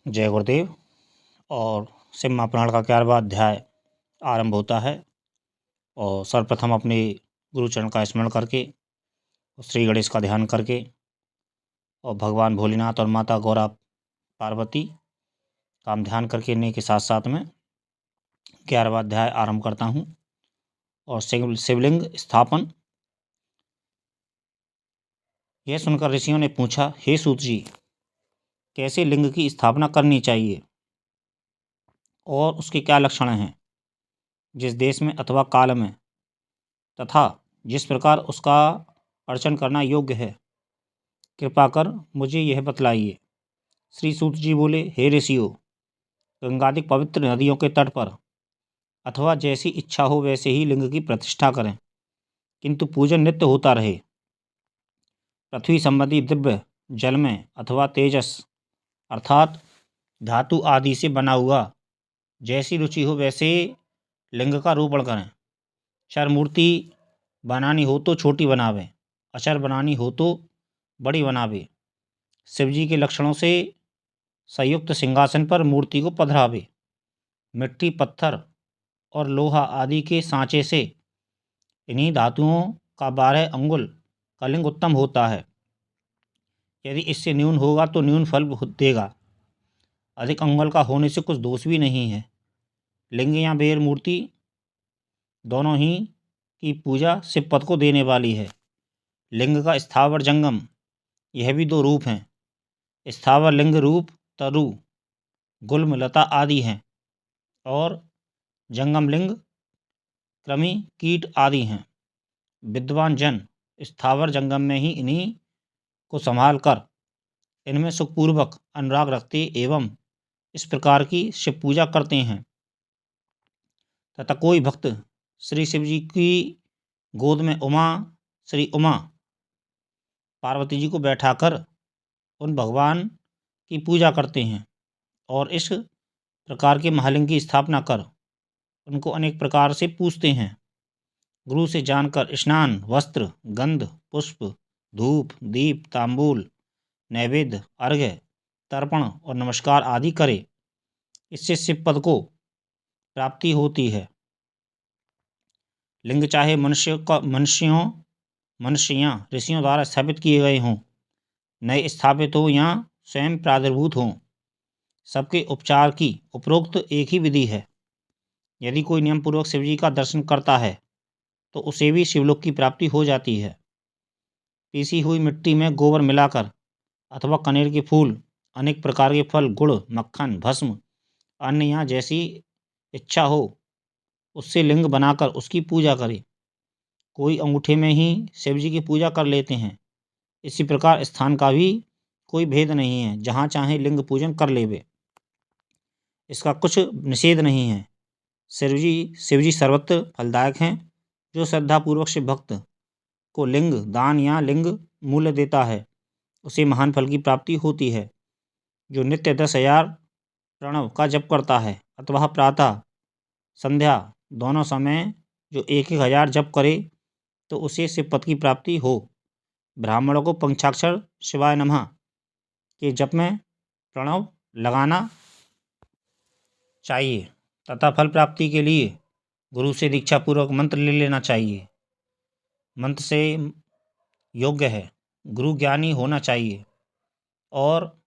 जय गुरुदेव। और शिव महापुराण का 11वां अध्याय आरंभ होता है। और सर्वप्रथम अपने गुरुचरण का स्मरण करके श्री गणेश का ध्यान करके और भगवान भोलेनाथ और माता गौरा पार्वती का हम ध्यान करके इन्हीं के साथ साथ में 11वां अध्याय आरंभ करता हूँ। और शिवलिंग स्थापन। यह सुनकर ऋषियों ने पूछा, हे सूत जी, कैसे लिंग की स्थापना करनी चाहिए और उसके क्या लक्षण हैं, जिस देश में अथवा काल में, तथा जिस प्रकार उसका अर्चन करना योग्य है, कृपा कर मुझे यह बतलाइए। श्री सूत जी बोले, हे ऋषियों, गंगादि पवित्र नदियों के तट पर अथवा जैसी इच्छा हो वैसे ही लिंग की प्रतिष्ठा करें, किंतु पूजन नित्य होता रहे। पृथ्वी संबंधी दिव्य जल में अथवा तेजस अर्थात धातु आदि से बना हुआ जैसी रुचि हो वैसे लिंग का रोपण करें। क्षर मूर्ति बनानी हो तो छोटी बनावे, अक्षर बनानी हो तो बड़ी बनावे। शिवजी के लक्षणों से संयुक्त सिंहासन पर मूर्ति को पधरावे। मिट्टी, पत्थर और लोहा आदि के सांचे से इन्हीं धातुओं का 12 अंगुल का लिंग उत्तम होता है। यदि इससे न्यून होगा तो न्यून फल देगा। अधिक अंगुल का होने से कुछ दोष भी नहीं है। लिंग या बेर मूर्ति दोनों ही की पूजा शिव पद को देने वाली है। लिंग का स्थावर जंगम, यह भी 2 रूप हैं। स्थावर लिंग रूप तरु, गुल्म, लता आदि हैं और जंगम लिंग कृमि, कीट आदि हैं। विद्वान जन स्थावर जंगम में ही इन्हीं को संभाल कर इनमें सुखपूर्वक अनुराग रखते एवं इस प्रकार की शिव पूजा करते हैं। तथा कोई भक्त श्री शिव जी की गोद में श्री उमा पार्वती जी को बैठाकर उन भगवान की पूजा करते हैं और इस प्रकार के महालिंग की स्थापना कर उनको अनेक प्रकार से पूजते हैं। गुरु से जानकर स्नान, वस्त्र, गंध, पुष्प, धूप, दीप, तांबूल, नैवेद्य, अर्घ्य, तर्पण और नमस्कार आदि करे। इससे शिव पद को प्राप्ति होती है। लिंग चाहे मनुष्य या ऋषियों द्वारा स्थापित किए गए हों, नए स्थापित हो या स्वयं प्रादुर्भूत हों, सबके उपचार की उपरोक्त एक ही विधि है। यदि कोई नियम पूर्वक शिवजी का दर्शन करता है तो उसे भी शिवलोक की प्राप्ति हो जाती है। पीसी हुई मिट्टी में गोबर मिलाकर अथवा कनेर के फूल, अनेक प्रकार के फल, गुड़, मक्खन, भस्म, अन्न या जैसी इच्छा हो उससे लिंग बनाकर उसकी पूजा करे। कोई अंगूठे में ही शिवजी की पूजा कर लेते हैं। इसी प्रकार स्थान का भी कोई भेद नहीं है, जहाँ चाहे लिंग पूजन कर लेवे, इसका कुछ निषेध नहीं है। शिवजी सर्वत्र फलदायक हैं। जो श्रद्धापूर्वक शिव भक्त को लिंग दान या लिंग मूल्य देता है उसे महान फल की प्राप्ति होती है। जो नित्य 10,000 प्रणव का जप करता है अथवा प्रातः संध्या दोनों समय जो 1,000 जप करे तो उसे शिव पद की प्राप्ति हो। ब्राह्मणों को पंचाक्षर शिवाय नमः के जप में प्रणव लगाना चाहिए तथा फल प्राप्ति के लिए गुरु से दीक्षा पूर्वक मंत्र ले लेना चाहिए। मंत्र से योग्य है गुरु ज्ञानी होना चाहिए और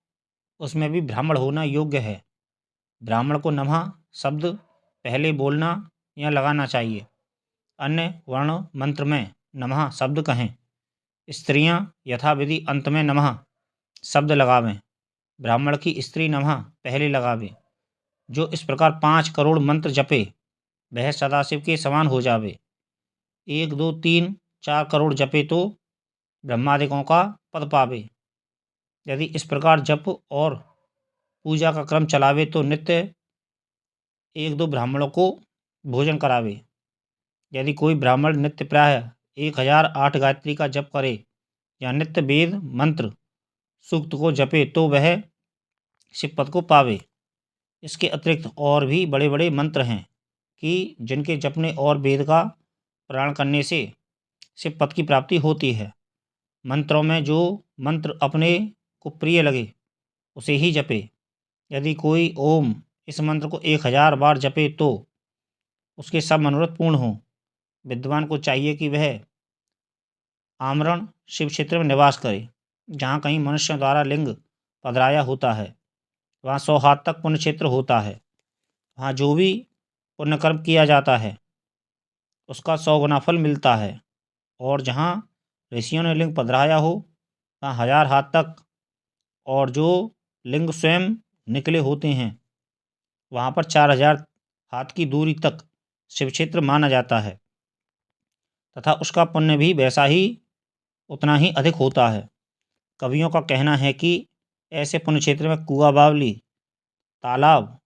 उसमें भी ब्राह्मण होना योग्य है। ब्राह्मण को नमः शब्द पहले बोलना या लगाना चाहिए। अन्य वर्ण मंत्र में नमः शब्द कहें। स्त्रियां यथाविधि अंत में नमः शब्द लगावें। ब्राह्मण की स्त्री नमः पहले लगावे। जो इस प्रकार 5 करोड़ मंत्र जपे वह सदाशिव के समान हो जावे। 1, 2, 3, 4 करोड़ जपे तो ब्रह्मादिकों का पद पावे। यदि इस प्रकार जप और पूजा का क्रम चलावे तो नित्य 1-2 ब्राह्मणों को भोजन करावे। यदि कोई ब्राह्मण नित्य प्रायः 1008 गायत्री का जप करे या नित्य वेद मंत्र सूक्त को जपे तो वह शिव पद को पावे। इसके अतिरिक्त और भी बड़े बड़े मंत्र हैं कि जिनके जपने और वेद का पारायण करने से शिव पद की प्राप्ति होती है। मंत्रों में जो मंत्र अपने को प्रिय लगे उसे ही जपे। यदि कोई ओम इस मंत्र को 1000 बार जपे तो उसके सब मनोरथ पूर्ण हों। विद्वान को चाहिए कि वह आमरण शिव क्षेत्र में निवास करे। जहाँ कहीं मनुष्य द्वारा लिंग पधराया होता है वहाँ 100 हाथ तक पुण्य क्षेत्र होता है। वहाँ जो भी पुण्य कर्म किया जाता है उसका 100 गुना फल मिलता है। और जहाँ ऋषियों ने लिंग पधराया हो वहाँ 1000 हाथ तक, और जो लिंग स्वयं निकले होते हैं वहाँ पर 4000 हाथ की दूरी तक शिव क्षेत्र माना जाता है तथा उसका पुण्य भी वैसा ही उतना ही अधिक होता है। कवियों का कहना है कि ऐसे पुण्य क्षेत्र में कुआं, बावली, तालाब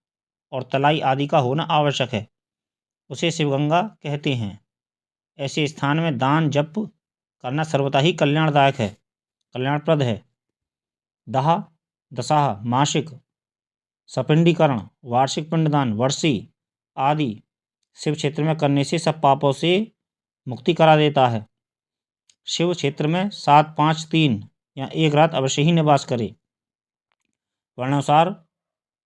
और तलाई आदि का होना आवश्यक है। उसे शिवगंगा कहते हैं। ऐसे स्थान में दान जप करना सर्वथा ही कल्याणप्रद है। दाह, दशाह, मासिक, सपिंडीकरण, वार्षिक पिंडदान, वर्षी आदि शिव क्षेत्र में करने से सब पापों से मुक्ति करा देता है। शिव क्षेत्र में 7, 5, 3 या 1 रात अवश्य ही निवास करे। वर्णानुसार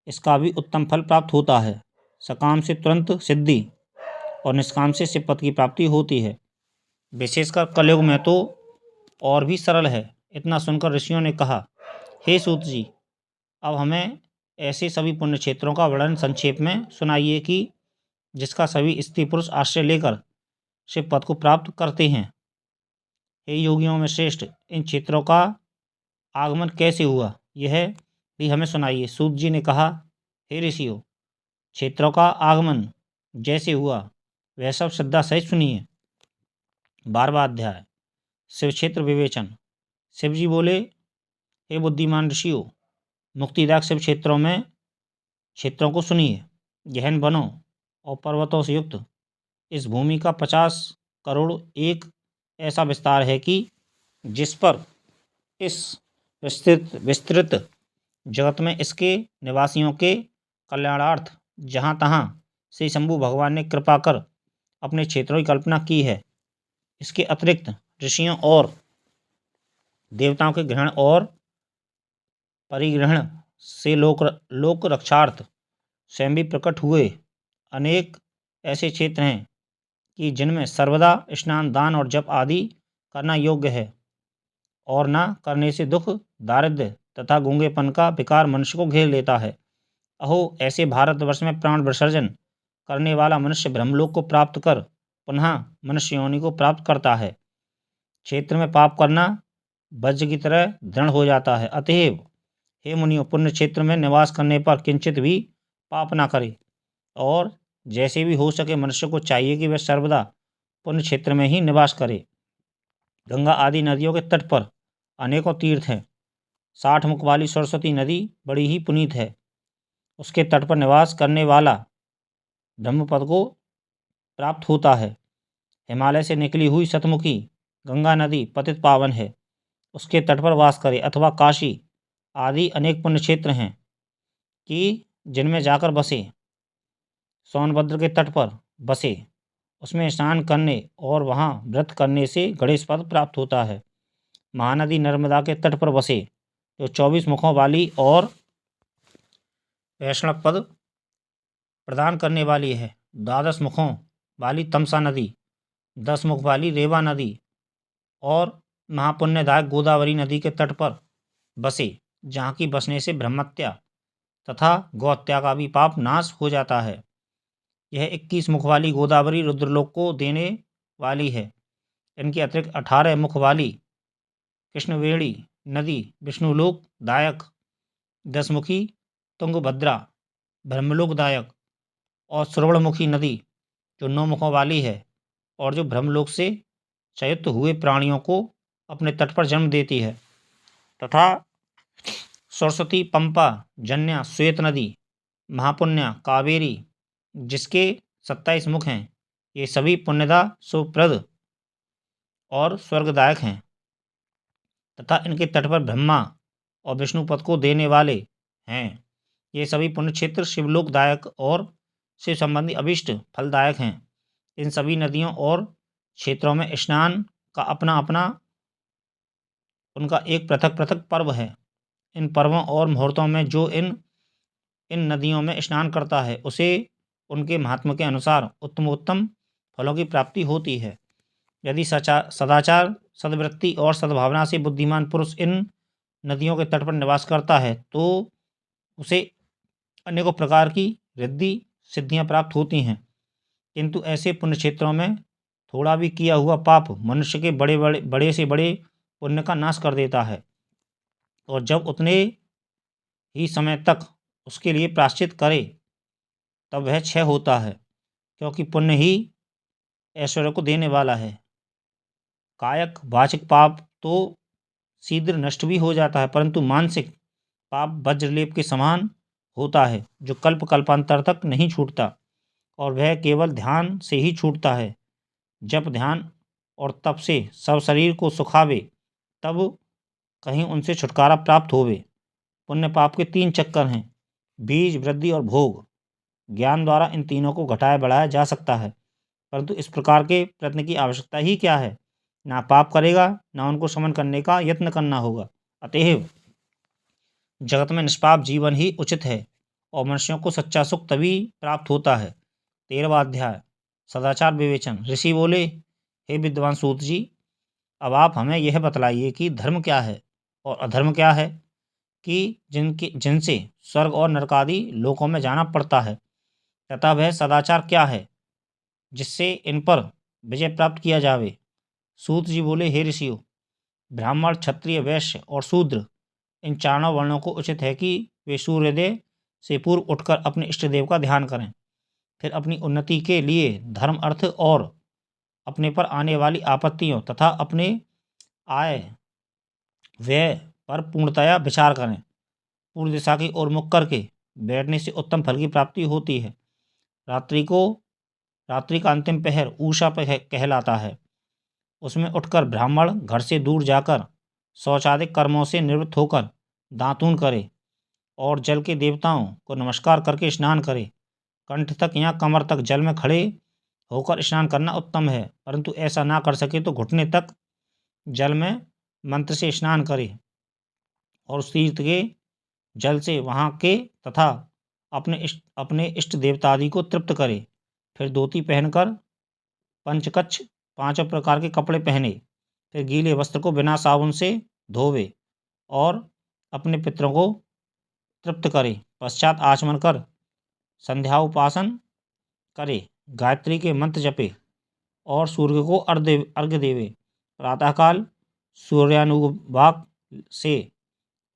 इसका भी उत्तम फल प्राप्त होता है। सकाम से तुरंत सिद्धि और निष्काम से शिव पद की प्राप्ति होती है। विशेषकर कलयुग में तो और भी सरल है। इतना सुनकर ऋषियों ने कहा, हे सूत जी, अब हमें ऐसे सभी पुण्य क्षेत्रों का वर्णन संक्षेप में सुनाइए कि जिसका सभी स्त्री पुरुष आश्रय लेकर शिव पद को प्राप्त करते हैं। हे योगियों में श्रेष्ठ, इन क्षेत्रों का आगमन कैसे हुआ यह भी हमें सुनाइए। सूत जी ने कहा, हे ऋषियों, क्षेत्रों का आगमन जैसे हुआ वह सब श्रद्धा सहित सुनिए। 12वां अध्याय, शिव क्षेत्र विवेचन। शिव जी बोले, हे बुद्धिमान ऋषियों, मुक्तिदायक शिव क्षेत्रों को सुनिए। गहन वनों और पर्वतों से युक्त इस भूमि का 50 करोड़ एक ऐसा विस्तार है कि जिस पर इस विस्तृत जगत में इसके निवासियों के कल्याणार्थ जहाँ तहाँ से शंभु भगवान ने कृपा कर अपने क्षेत्रों की कल्पना की है। इसके अतिरिक्त ऋषियों और देवताओं के ग्रहण और परिग्रहण से लोक रक्षार्थ स्वयं भी प्रकट हुए अनेक ऐसे क्षेत्र हैं कि जिनमें सर्वदा स्नान, दान और जप आदि करना योग्य है और ना करने से दुख, दारिद्र्य तथा गूंगेपन का विकार मनुष्य को घेर लेता है। अहो, ऐसे भारतवर्ष में प्राण विसर्जन करने वाला मनुष्य ब्रह्मलोक को प्राप्त कर पुनः मनुष्य योनि को प्राप्त करता है। क्षेत्र में पाप करना वज्र की तरह दृढ़ हो जाता है। अतएव हे मुनियों, पुण्य क्षेत्र में निवास करने पर किंचित भी पाप ना करे और जैसे भी हो सके मनुष्य को चाहिए कि वह सर्वदा पुण्य क्षेत्र में ही निवास करे। गंगा आदि नदियों के तट पर अनेकों तीर्थ हैं। 60 मुख वाली सरस्वती नदी बड़ी ही पुनीत है। उसके तट पर निवास करने वाला ब्रह्मपद को प्राप्त होता है। हिमालय से निकली हुई शतमुखी गंगा नदी पतित पावन है। उसके तट पर वास करे अथवा काशी आदि अनेक पुण्य क्षेत्र हैं कि जिनमें जाकर बसे। सोनभद्र के तट पर बसे, उसमें स्नान करने और वहाँ व्रत करने से गणेश पद प्राप्त होता है। महानदी नर्मदा के तट पर बसे, जो 24 मुखों वाली और वैष्णव पद प्रदान करने वाली है। 12 मुखों वाली तमसा नदी, 10 मुख वाली रेवा नदी और महापुण्यदायक गोदावरी नदी के तट पर बसे, जहाँ की बसने से ब्रह्महत्या तथा गौहत्या का भी पाप नाश हो जाता है। यह 21 मुख वाली गोदावरी रुद्रलोक को देने वाली है। इनके अतिरिक्त 18 मुख वाली कृष्णवेणी नदी विष्णुलोक दायक, 10 मुखी तुंगभद्रा ब्रह्मलोकदायक और श्रवणमुखी नदी जो 9 मुखों वाली है और जो ब्रह्मलोक से चयुत हुए प्राणियों को अपने तट पर जन्म देती है, तथा सरस्वती, पंपा, जन्या, श्वेत नदी, महापुण्या, कावेरी जिसके 27 मुख हैं, ये सभी पुण्यदा, सुप्रद और स्वर्गदायक हैं तथा इनके तट पर ब्रह्मा और विष्णु पद को देने वाले हैं। ये सभी पुण्य क्षेत्र शिवलोकदायक और शिव संबंधी अभिष्ट फलदायक हैं। इन सभी नदियों और क्षेत्रों में स्नान का अपना अपना उनका एक पृथक पृथक पर्व है। इन पर्वों और मुहूर्तों में जो इन इन नदियों में स्नान करता है उसे उनके महात्मा के अनुसार उत्तमोत्तम फलों की प्राप्ति होती है। यदि सदाचार, सद्वृत्ति और सद्भावना से बुद्धिमान पुरुष इन नदियों के तट पर निवास करता है तो उसे अनेकों प्रकार की रिद्धि सिद्धियां प्राप्त होती हैं। किंतु ऐसे पुण्य क्षेत्रों में थोड़ा भी किया हुआ पाप मनुष्य के बड़े से बड़े पुण्य का नाश कर देता है, और जब उतने ही समय तक उसके लिए प्रायश्चित करे तब वह क्षय होता है, क्योंकि पुण्य ही ऐश्वर्य को देने वाला है। कायक वाचिक पाप तो शीघ्र नष्ट भी हो जाता है, परंतु मानसिक पाप वज्रलेप के समान होता है जो कल्प कल्पांतर तक नहीं छूटता, और वह केवल ध्यान से ही छूटता है। जब ध्यान और तप से सब शरीर को सुखावे तब कहीं उनसे छुटकारा प्राप्त होवे। पुण्य पाप के 3 चक्कर हैं, बीज, वृद्धि और भोग। ज्ञान द्वारा इन तीनों को घटाया बढ़ाया जा सकता है, परंतु इस प्रकार के प्रयत्न की आवश्यकता ही क्या है। ना पाप करेगा, ना उनको शमन करने का यत्न करना होगा। अतएव जगत में निष्पाप जीवन ही उचित है, और मनुष्यों को सच्चा सुख तभी प्राप्त होता है। 13वां अध्याय, सदाचार विवेचन। ऋषि बोले, हे विद्वान सूत जी, अब आप हमें यह बतलाइए कि धर्म क्या है और अधर्म क्या है, कि जिनसे स्वर्ग और नरकादि लोकों में जाना पड़ता है, तथा वह सदाचार क्या है जिससे इन पर विजय प्राप्त किया जावे। सूत जी बोले, हे ऋषियों, ब्राह्मण, क्षत्रिय, वैश्य और शूद्र, इन चारों वर्णों को उचित है कि वे सूर्योदय से पूर्व उठकर अपने इष्ट देव का ध्यान करें, फिर अपनी उन्नति के लिए धर्म, अर्थ और अपने पर आने वाली आपत्तियों तथा अपने आय व्यय पर पूर्णतया विचार करें। पूर्व दिशा की ओर मुख करके बैठने से उत्तम फल की प्राप्ति होती है। रात्रि का अंतिम पहर उषा कहलाता है। उसमें उठकर ब्राह्मण घर से दूर जाकर शौचादिक कर्मों से निवृत्त होकर दातून करे और जल के देवताओं को नमस्कार करके स्नान करे। कंठ तक या कमर तक जल में खड़े होकर स्नान करना उत्तम है, परंतु ऐसा ना कर सके तो घुटने तक जल में मंत्र से स्नान करे और उस तीर्थ के जल से वहाँ के तथा अपने इष्ट देवतादि को तृप्त करे। फिर धोती पहनकर पंचकच्छ 5 प्रकार के कपड़े पहने, फिर गीले वस्त्र को बिना साबुन से धोवे और अपने पितरों को तृप्त करे। पश्चात आचमन कर संध्या उपासन करे, गायत्री के मंत्र जपे और सूर्य को अर्घ्य देवे। प्रातःकाल सूर्यानुवाक से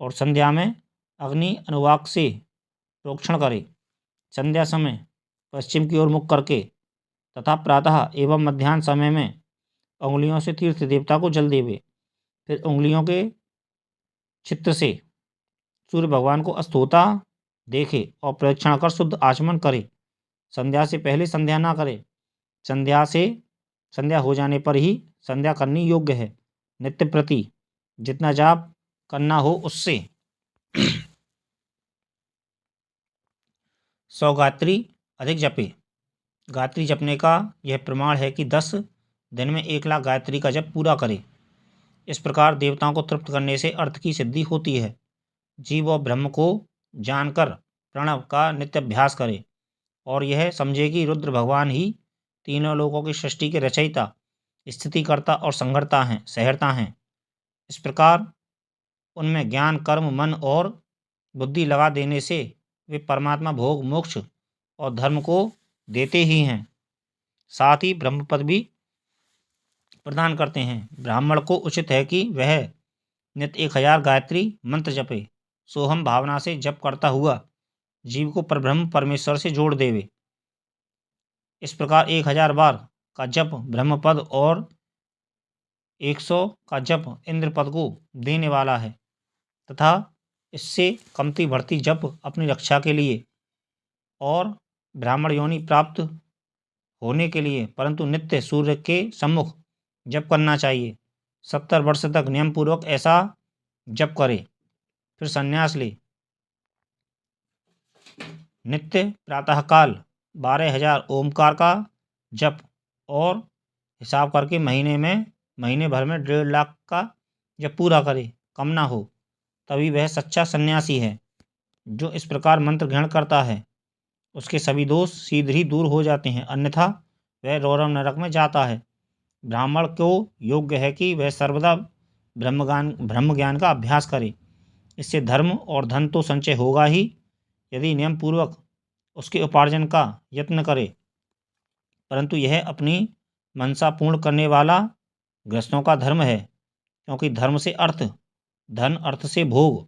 और संध्या में अग्नि अनुवाक से प्रोक्षण करे। संध्या समय पश्चिम की ओर मुख करके तथा प्रातः एवं मध्याह्न समय में उंगलियों से तीर्थ देवता को जल देवे। फिर उंगलियों के चित्र से सूर्य भगवान को अस्त होता देखे और प्रदक्षिणा कर शुद्ध आचमन करे। संध्या से पहले संध्या ना करे। संध्या हो जाने पर ही संध्या करनी योग्य है। नित्य प्रति जितना जाप करना हो उससे 100 गायत्री अधिक जपे। गायत्री जपने का यह प्रमाण है कि 10 दिन में 1 लाख गायत्री का जप पूरा करे। इस प्रकार देवताओं को तृप्त करने से अर्थ की सिद्धि होती है। जीव और ब्रह्म को जानकर प्रणव का नित्य अभ्यास करे और यह समझे कि रुद्र भगवान ही तीनों लोकों की सृष्टि के रचयिता, स्थितिकर्ता और सहर्ता हैं। इस प्रकार उनमें ज्ञान, कर्म, मन और बुद्धि लगा देने से वे परमात्मा भोग, मोक्ष और धर्म को देते ही हैं, साथ ही ब्रह्मपद भी प्रदान करते हैं। ब्राह्मण को उचित है कि वह नित्य 1000 गायत्री मंत्र जपे। सोहम भावना से जप करता हुआ जीव को परब्रह्म परमेश्वर से जोड़ देवे। इस प्रकार 1000 बार का जप ब्रह्मपद और 100 का जप इंद्रपद को देने वाला है, तथा इससे कमती बढ़ती जप अपनी रक्षा के लिए और ब्राह्मण योनि प्राप्त होने के लिए, परंतु नित्य सूर्य के सम्मुख जप करना चाहिए। 70 वर्ष तक नियम पूर्वक ऐसा जप करे, फिर संन्यास ले। नित्य प्रातःकाल 12,000 ओमकार का जप और हिसाब करके महीने भर में 1.5 लाख का जप पूरा करे। कम ना हो, तभी वह सच्चा सन्यासी है। जो इस प्रकार मंत्र ग्रहण करता है उसके सभी दोष शीघ्र ही दूर हो जाते हैं, अन्यथा वह रौरव नरक में जाता है। ब्राह्मण को योग्य है कि वह सर्वदा ब्रह्म ज्ञान का अभ्यास करे। इससे धर्म और धन तो संचय होगा ही, यदि नियम पूर्वक उसके उपार्जन का यत्न करे, परंतु यह अपनी मनसा पूर्ण करने वाला गृहस्थों का धर्म है, क्योंकि धर्म से अर्थ, धन अर्थ से भोग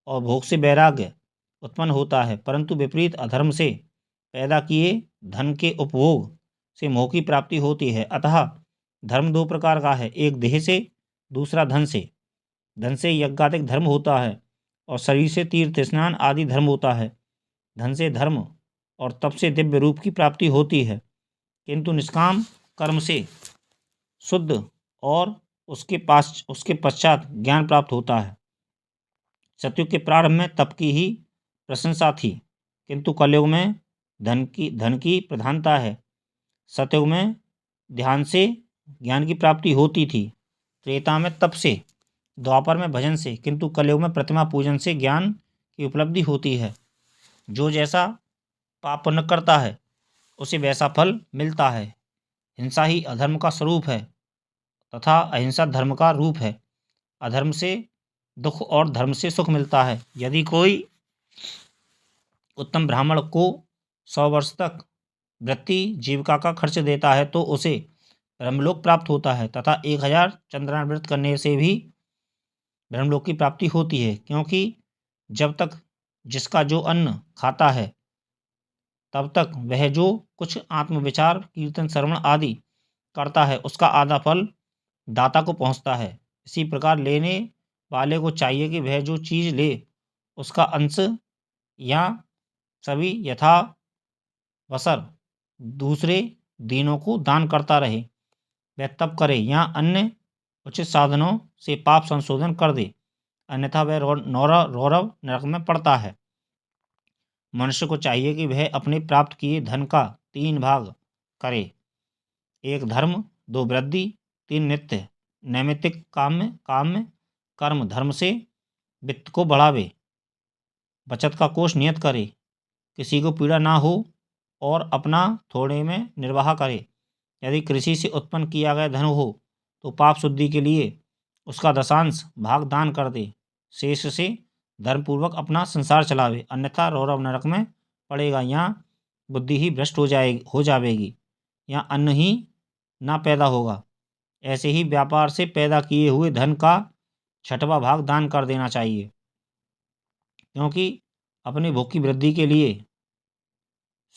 और भोग से वैराग्य उत्पन्न होता है, परंतु विपरीत अधर्म से पैदा किए धन के उपभोग से मोह की प्राप्ति होती है। अतः धर्म दो प्रकार का है, एक देह से, दूसरा धन से। धन से यज्ञादिक धर्म होता है और शरीर से तीर्थ स्नान आदि धर्म होता है। धन से धर्म और तप से दिव्य रूप की प्राप्ति होती है, किंतु निष्काम कर्म से शुद्ध और उसके पश्चात ज्ञान प्राप्त होता है। सतयुग के प्रारंभ में तप की ही प्रशंसा थी, किंतु कलयुग में धन की प्रधानता है। सतयुग में ध्यान से ज्ञान की प्राप्ति होती थी, त्रेता में तप से, द्वापर में भजन से, किंतु कलयुग में प्रतिमा पूजन से ज्ञान की उपलब्धि होती है। जो जैसा पाप पुण्य करता है उसे वैसा फल मिलता है। हिंसा ही अधर्म का स्वरूप है तथा अहिंसा धर्म का रूप है। अधर्म से दुख और धर्म से सुख मिलता है। यदि कोई उत्तम ब्राह्मण को 100 वर्ष तक वृत्ति जीविका का खर्च देता है तो उसे ब्रह्मलोक प्राप्त होता है, तथा 1000 चंद्रान व्रत करने से भी ब्रह्मलोक की प्राप्ति होती है, क्योंकि जब तक जिसका जो अन्न खाता है तब तक वह जो कुछ आत्मविचार, कीर्तन, श्रवण आदि करता है उसका आधा फल दाता को पहुंचता है। इसी प्रकार लेने वाले को चाहिए कि वह जो चीज़ ले उसका अंश या सभी यथावसर दूसरे दीनों को दान करता रहे। वह तब करे या अन्य उचित साधनों से पाप संशोधन कर दे, अन्यथा वह रौरव नरक में पड़ता है। मनुष्य को चाहिए कि वह अपने प्राप्त किए धन का 3 भाग करे, 1 धर्म, 2 वृद्धि, 3 नित्य नैमित्तिक काम्य कर्म। धर्म से वित्त को बढ़ावे, बचत का कोष नियत करे, किसी को पीड़ा ना हो और अपना थोड़े में निर्वाह करे। यदि कृषि से उत्पन्न किया गया धन हो तो पाप शुद्धि के लिए उसका दशांश भाग दान कर दे, शेष से धर्मपूर्वक अपना संसार चलावे, अन्यथा रौरव नरक में पड़ेगा। यहाँ बुद्धि ही भ्रष्ट हो जाएगी, यहाँ अन्न ही ना पैदा होगा। ऐसे ही व्यापार से पैदा किए हुए धन का 6वां भाग दान कर देना चाहिए, क्योंकि अपने भोग की वृद्धि के लिए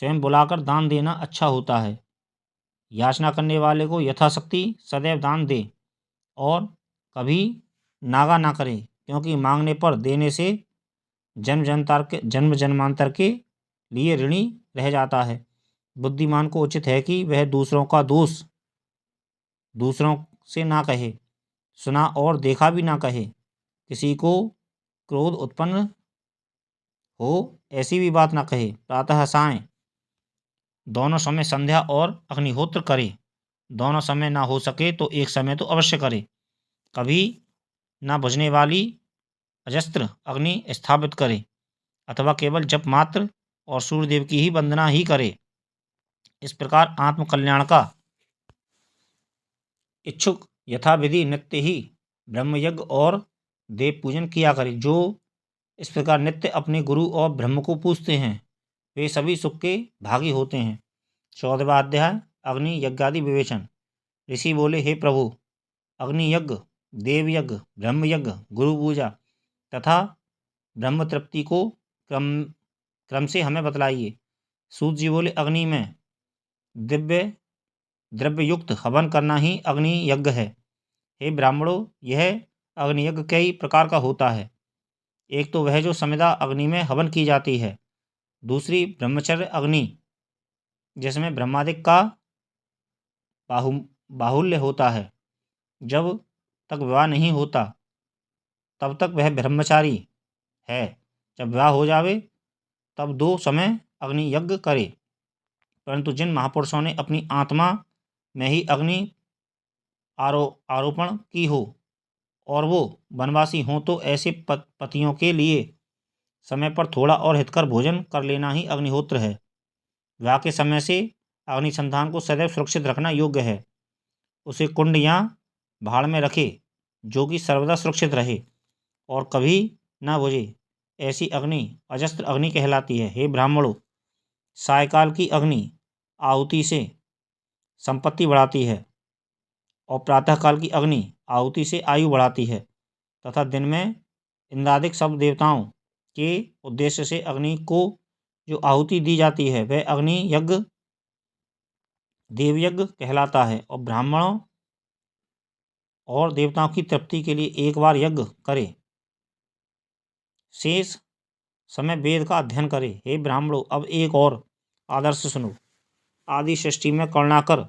स्वयं बुलाकर दान देना अच्छा होता है। याचना करने वाले को यथाशक्ति सदैव दान दे और कभी नागा ना करे, क्योंकि मांगने पर देने से जन्म जन्मांतर के लिए ऋणी रह जाता है। बुद्धिमान को उचित है कि वह दूसरों का दोष दूसरों से ना कहे, सुना और देखा भी ना कहे। किसी को क्रोध उत्पन्न हो ऐसी भी बात ना कहे। प्रातः सायं दोनों समय संध्या और अग्निहोत्र करे, दोनों समय ना हो सके तो एक समय तो अवश्य करे। कभी ना बुझने वाली अजस्त्र अग्नि स्थापित करे, अथवा केवल जप मात्र और सूर्यदेव की ही वंदना ही करे। इस प्रकार आत्मकल्याण का इच्छुक यथाविधि नित्य ही ब्रह्मयज्ञ और देव पूजन किया करे। जो इस प्रकार नित्य अपने गुरु और ब्रह्म को पूजते हैं वे सभी सुख के भागी होते हैं। 14वां अध्याय अग्नि यज्ञादि विवेचन। ऋषि बोले, हे प्रभु, अग्नि यज्ञ, देव यज्ञ, ब्रह्म यज्ञ, गुरु पूजा तथा ब्रह्म तृप्ति को क्रम से हमें बतलाइए। सूत जी बोले, अग्नि में दिव्य द्रव्य युक्त हवन करना ही अग्नि यज्ञ है। हे ब्राह्मणों, यह अग्नि यज्ञ कई प्रकार का होता है। एक तो वह जो समिधा अग्नि में हवन की जाती है, दूसरी ब्रह्मचर्य अग्नि, जिसमें ब्रह्मादिक का बाहुल्य होता है। जब तक विवाह नहीं होता तब तक वह ब्रह्मचारी है, जब विवाह हो जावे तब 2 समय अग्नि यज्ञ करे। परंतु जिन महापुरुषों ने अपनी आत्मा में ही अग्नि आरोपण की हो और वो वनवासी हों तो ऐसे पतियों के लिए समय पर थोड़ा और हितकर भोजन कर लेना ही अग्निहोत्र है। विवाह के समय से अग्निसंधान को सदैव सुरक्षित रखना योग्य है। उसे कुंड या भाड़ में रखे जो कि सर्वदा सुरक्षित रहे और कभी न बुझे। ऐसी अग्नि अजस्त्र अग्नि कहलाती है। हे ब्राह्मणों, सायकाल की अग्नि आहुति से संपत्ति बढ़ाती है और प्रातःकाल की अग्नि आहुति से आयु बढ़ाती है तथा दिन में इंद्रादिक सब देवताओं के उद्देश्य से अग्नि को जो आहुति दी जाती है वह अग्नि यज्ञ देवयज्ञ कहलाता है। और ब्राह्मणों और देवताओं की तृप्ति के लिए एक बार यज्ञ करे, शेष समय वेद का अध्ययन करे। हे ब्राह्मणों, अब एक और आदर्श सुनो। आदि सृष्टि में करुणाकर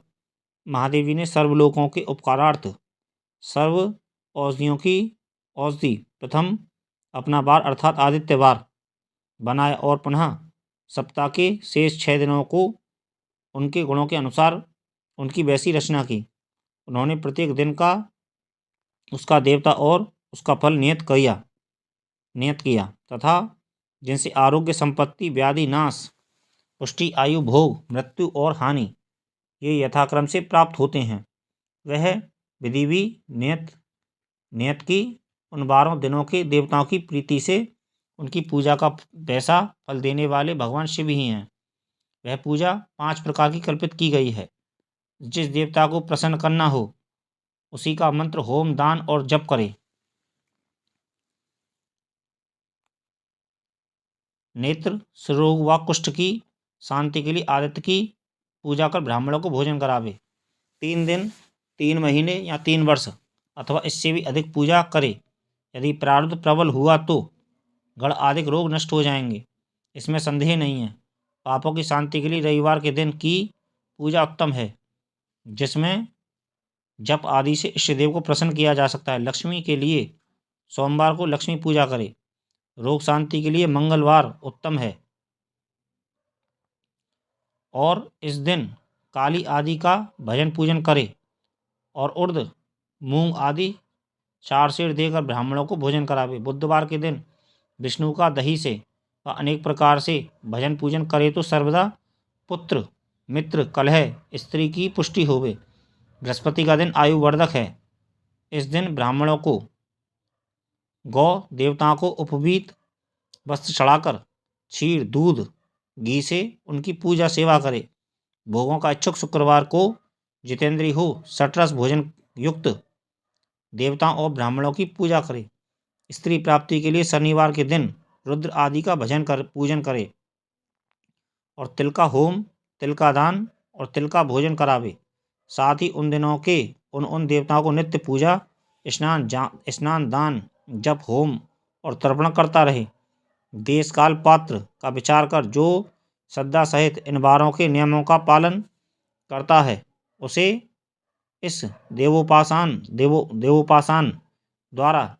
महादेवी ने सर्वलोकों के उपकारार्थ सर्व औषधियों की औषधि प्रथम अपना बार अर्थात आदित्य बार बनाया और पुनः सप्ताह के शेष 6 दिनों को उनके गुणों के अनुसार उनकी वैसी रचना की। उन्होंने प्रत्येक दिन का उसका देवता और उसका फल नियत किया तथा जिनसे आरोग्य, संपत्ति, व्याधि, नाश, पुष्टि, आयु, भोग, मृत्यु और हानि ये यथाक्रम से प्राप्त होते हैं, वह विधि भी नियत की उन 12 दिनों के देवताओं की प्रीति से उनकी पूजा का वैसा फल देने वाले भगवान शिव ही हैं। वह पूजा 5 प्रकार की कल्पित की गई है। जिस देवता को प्रसन्न करना हो उसी का मंत्र, होम, दान और जप करे। नेत्र, रोग व कुष्ठ की शांति के लिए आदित्य की पूजा कर ब्राह्मणों को भोजन करावे। 3 दिन, 3 महीने या 3 वर्ष अथवा इससे भी अधिक पूजा करे। यदि प्रारब्ध प्रबल हुआ तो गढ़ आदि रोग नष्ट हो जाएंगे, इसमें संदेह नहीं है। पापों की शांति के लिए रविवार के दिन की पूजा उत्तम है, जिसमें जप आदि से इष्टदेव को प्रसन्न किया जा सकता है। लक्ष्मी के लिए सोमवार को लक्ष्मी पूजा करे। रोग शांति के लिए मंगलवार उत्तम है और इस दिन काली आदि का भजन पूजन करे और उर्द, मूंग आदि 4 सेर देकर ब्राह्मणों को भोजन करावे। बुधवार के दिन विष्णु का दही से व अनेक प्रकार से भजन पूजन करे तो सर्वदा पुत्र, मित्र, कलह, स्त्री की पुष्टि होवे। बृहस्पति का दिन आयुवर्धक है। इस दिन ब्राह्मणों को गौ देवताओं को उपवीत वस्त्र चढ़ाकर क्षीर, दूध, घी से उनकी पूजा सेवा करे। भोगों का इच्छुक शुक्रवार को जितेंद्रीय हो सटरस भोजन युक्त देवताओं और ब्राह्मणों की पूजा करे। स्त्री प्राप्ति के लिए शनिवार के दिन रुद्र आदि का पूजन करे और तिल का होम, तिल का दान और तिल का भोजन करावे। साथ ही उन दिनों के उन देवताओं को नित्य पूजा, स्नान, दान, जप, होम और तर्पण करता रहे। देश काल पात्र का विचार कर जो श्रद्धा सहित इन 12 के नियमों का पालन करता है उसे इस देवोपासान द्वारा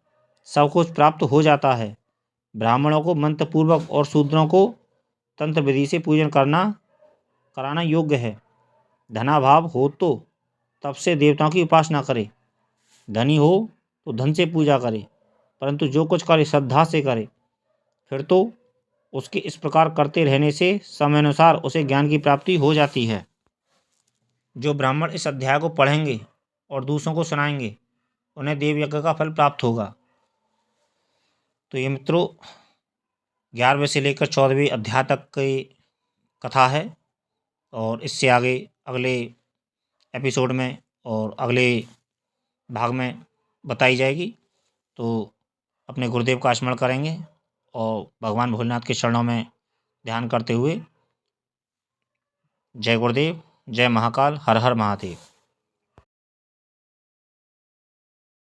सब कुछ प्राप्त हो जाता है। ब्राह्मणों को मंत्रपूर्वक और शूद्रों को तंत्र विधि से पूजन कराना योग्य है। धनाभाव हो तो तब से देवताओं की उपासना करे, धनी हो तो धन से पूजा करे, परंतु जो कुछ करे श्रद्धा से करे। फिर तो उसके इस प्रकार करते रहने से समयानुसार उसे ज्ञान की प्राप्ति हो जाती है। जो ब्राह्मण इस अध्याय को पढ़ेंगे और दूसरों को सुनाएंगे उन्हें देव यज्ञ का फल प्राप्त होगा। तो ये मित्रों 11वें से लेकर 14वें अध्याय तक की कथा है और इससे आगे अगले एपिसोड में और अगले भाग में बताई जाएगी। तो अपने गुरुदेव का स्मरण करेंगे और भगवान भोलेनाथ के चरणों में ध्यान करते हुए जय गुरुदेव, जय महाकाल, हर हर महादेव।